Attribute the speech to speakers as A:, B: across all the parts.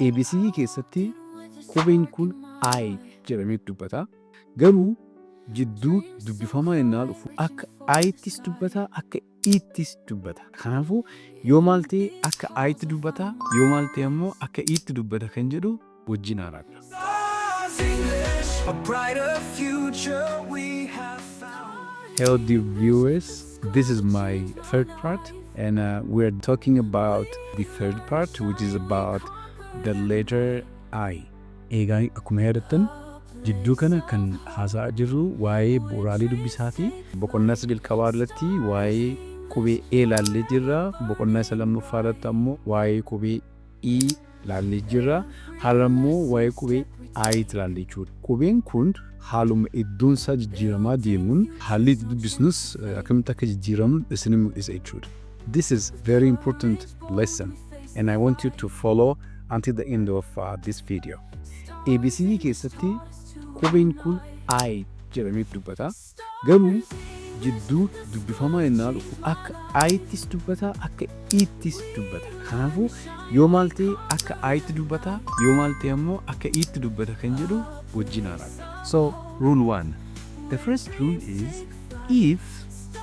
A: ABC keessatti qubeen kun I jedhamee dubbata. Garuu jidduu dubbifamaa yennaa dhufu akka I'ttis dubbata akka i'ttis dubbata. Kanaafuu yoo maal ta'e akka I't dubbata yoo maal ta'e ammoo akka i'tti dubbata kan jedhu wajjin haaraadha. Hello dear viewers, this is my third part and we're talking about the third part which is about the letter I. Egaa akkuma yaadattan jidduu kana kan haasa'aa jirru waa'ee bu'uuraalee dubbisaati. Boqonnaa jalqabaa irratti waa'ee qubee E ilaallee jirra. Boqonnaa isa lammaffaa irratti ammoo waa'ee qubee E ilaallee jirra. Har'a immoo waa'ee qubee I ilaallee jechuudha. Qubeen kun haaluma iddoon isaa jijjiiramaa deemuun haalli itti dubbisnus akkamitti akka jijjiiramu isin mul'isa jechuudha. This is very important lesson and I want you to follow until the end of this video. ABC keessatti qubeen kun I jedhamee dubbata. Garuu jidduu dubbifamaa yennaa dhufu akka I'ttis dubbata akka i'ttis dubbata. Kanaafuu yoo maal ta'e akka I't dubbata yoo maal ta'e ammoo akka i'tti dubbata kan jedhu wajjin haaraadha. So rule 1. The first rule is if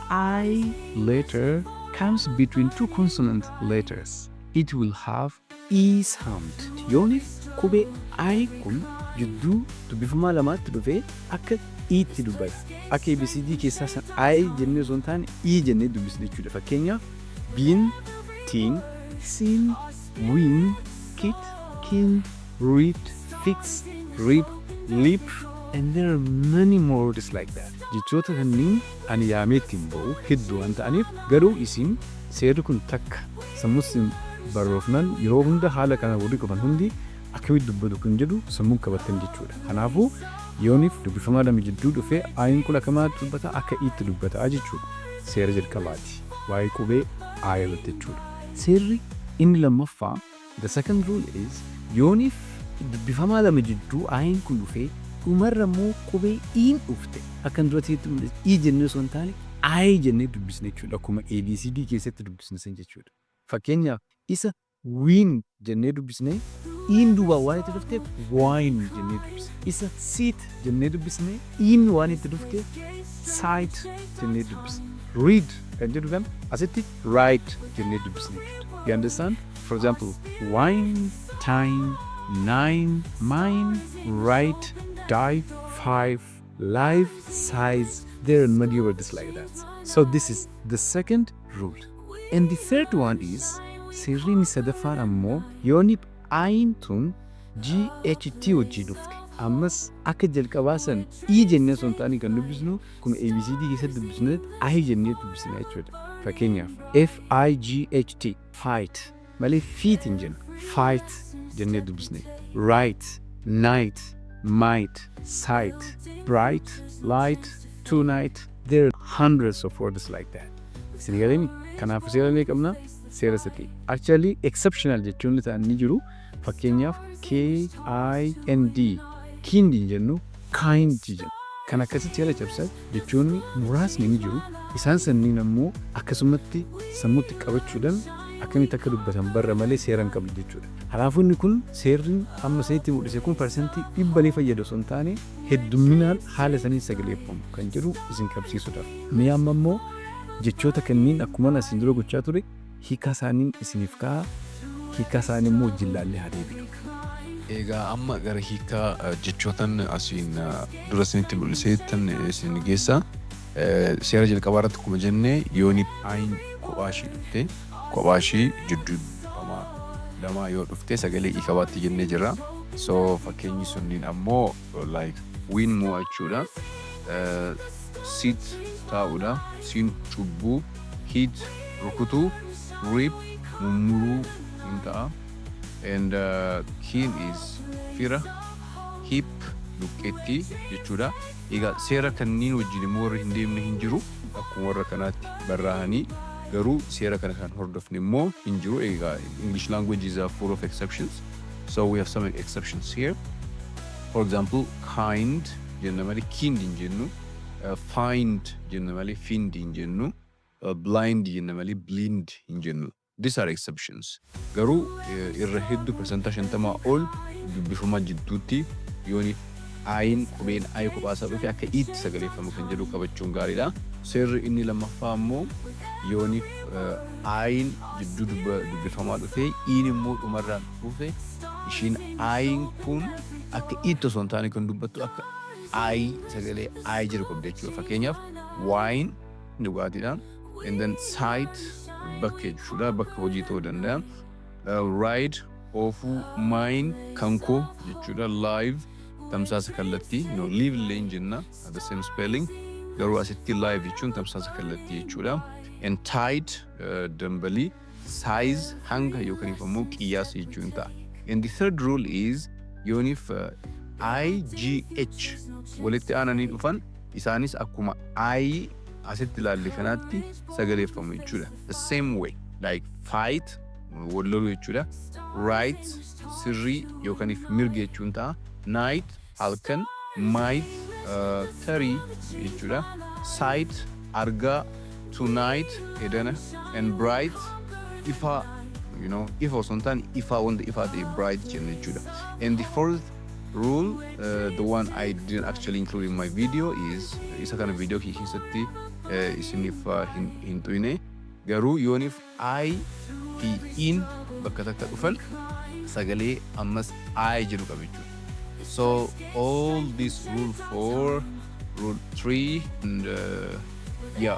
A: I letter comes between two consonant letters, it will have E sound. Yoonif qubee I kun jidduu dubbifamaa lamaatti dhufee akka i'tti dubbata. Akka ABCD keessaa san I jennee osoo hin taane E jennee dubbisne jechuudha. Fakkeenyaaf bin, tin, sin, win, kit, kin, read, fix, rip, lip, and there are many more words like that. Jechoota kanneen ani yaamee ittiin ba'u hedduu waan ta'aniif garuu isin seerri kun takka sammuusin barroofnan yeroo hunda haala kana warri qaban hundi akkamitti dubbatu kan jedhu sammuun qabattan jechuudha. Kanaafuu yoonif dubbifamaa lama jidduu dhufee I'n kun akkamitti dubbata akka i'tti dubbata jechuudha. Seera jalqabaati waa'ee qubee I irratti jechuudha. Seerri inni lammaffaa the second rule is yoonif dubbifamaa lama jidduu I'n kun dhufee dhumarra immoo qubee I'in dhufte akkan duratti I jennee osoo hin taane I jennee dubbisne jechuudha. Akkuma ABCD keessatti dubbisne san jechuudha. Fakkeenyaaf isa win jennee dubbisne I'in duwwaa waan itti dhufteef wine jennee dubbisne. Isa sit jennee dubbisne I'in waan itti dhufteef sight jennee dubbisne. Read kan jedhu kan asitti write jennee dubbisne jechuudha. You understand? For example, wine, time, nine, mine, right, die, five, life, size. There are many words like that. So this is the second rule. And the third one is seerri inni sadaffaan ammoo yoonif I'n tun GHT wajjin dhufte. Ammas akka jalqabaa san E jennee osoo hin taane kan dubbisnu kun ABCD keessatti dubbisnu I jennee dubbisna jechuudha. Fakkeenyaaf FIGHT fight malee feet hin jennu. Fight jennee dubbisne. Right, night, might, sight, bright, light, tonight. There are hundreds of words like that. Isin galanii kanaaf seera ni qabna seera sadii. Actually exceptional jechuun ni jiru. Fakkeenyaaf KIND kind jennu kind jennu. Kan akkasitti yaada cabsan jechuun muraasni ni jiru. Isaan sanniin ammoo akkasumatti sammuutti qabachuudhaan akkamitti akka dubbatan barra malee seeraan qabdu jechuudha. Kanaafuu inni kun seerri amma isinitti mul'ise kun parsantii 100 fayyadu osoo hin taane heddumminaan haala saniin sagaleeffamu kan jedhu isin qabsiisuudhaaf. Mee amma immoo jechoota kanneen akkuma isin dura gochaa ture hiika isaaniin isiniif ka'a. Hiika isaanii immoo wajjin laallee haa deebinu.
B: Egaa amma gara hiika jechootan asiin dura isinitti mul'iseettan isin geessa. Seera jalqabaa irratti akkuma jenne yoonif I'n kophaa ishii dhufte kophaa ishii jidduu lamaa yoo dhufte sagalee I qabaatti jennee jirra. So fakkeenyi sunniin ammoo like win mo'achuudha. Sit taa'uudha. Sin cubbuu. Hit rukutuu. Rip mummuruu hin ta'a. And kin is fira. Hip luqqeettii jechuudha. Egaa seera kanneen wajjin immoo warri hin deemne hin jiru. Akkuma warra kanaatti barraa'anii garuu seera kana kan hordofne immoo hin jiru. Egaa English language is full of exceptions. So we have some exceptions here. For example, kind jenna malee kind hin jennu. Find jenna malee find hin jennu. Blind jenna malee blind hin jennu. These are exceptions. Garuu irra hedduu percentaa 50 ol dubbifamaa jidduutti yooni ayin qubeen ayi kophaa dhufe akka itti sagaleeffamu kan jedhu qabachuun gaariidha. Seerri inni lammaffaa immoo yooni ayin jidduu dubbifamaa dhufe iin immoo dhumarraan dhufe ishiin ayin kun akka itti osoo hin taane kan dubbattu akka ayi sagalee ayi jiru qabdi jechuudha. Fakkeenyaaf wine dhugaatiidha. And then site bakka jechuudha. Bakka hojii ta'uu danda'a. Ride oofuu mine kankoo jechuudha. Live tamsaasa kallattii. Live illee hin jenna. The same spelling. Garuu asitti live jechuun tamsaasa kallattii jechuudha. And tight dambalii. Size hanga yookaan immoo qiyyaasa jechuun ta'a. And the third rule is yoonif IGH walitti aananii dhufan isaanis akkuma I asitti ilaalle kanaatti sagaleeffamu jechuudha. The same way like fight walloluu jechuudha. Right sirrii yookaan mirga jechuun ta'a. Night halkan. Might tarii jechuudha. Sight argaa. Tonight edana. And bright ifa ifa osoo hin taane ifa wanta ifaa ta'e bright jenna jechuudha. And the fourth rule, the one I didn't actually include in my video is isa kana video keessatti isinif hin tuyne garuu yoonif I fi in bakka takka dhufan sagalee ammas I jedhu qaba jechuudha. So all this rule 4, rule 3 and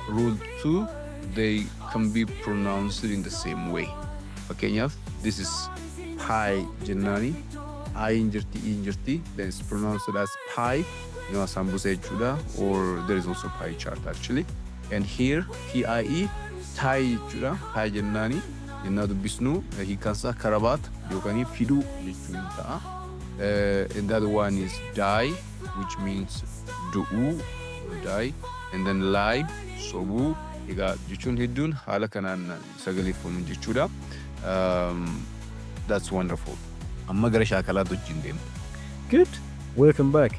B: rule 2 they can be pronounced in the same way. Fakkeenyaaf this is pie jennani I injirti then it's pronounced as pie sambusa jechuudha, or there is also pie chart actually. And here TIE tie jechuudha. Pie jennani jenna dubbisnu hiikansa karabaat yookaan fiduu jechuun ta'a. And the other one is die, which means du'uu, die. And then lie, sobuu. Egaa jechuun hedduun haala kanaan sagaleeffamu jechuudha. That's wonderful. Amma gara shaakalaatti wajjin deemna.
A: Good. Welcome back.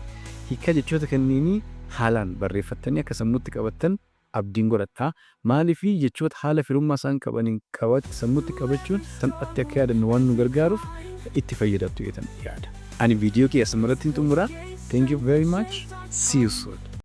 A: Hiika jechoota kanneenii haalaan barreeffattanii akka sammuutti qabattan abdiin godhadhaa. Maaliif jechoota haala firummaa isaan qabaniin sammuutti qabachuun salphatti akka yaadannu waan nu gargaaruuf itti fayyadamtu jedhan yaada. Ani viidiyoo kee asirratti xumuraa. Thank you very much. See you soon.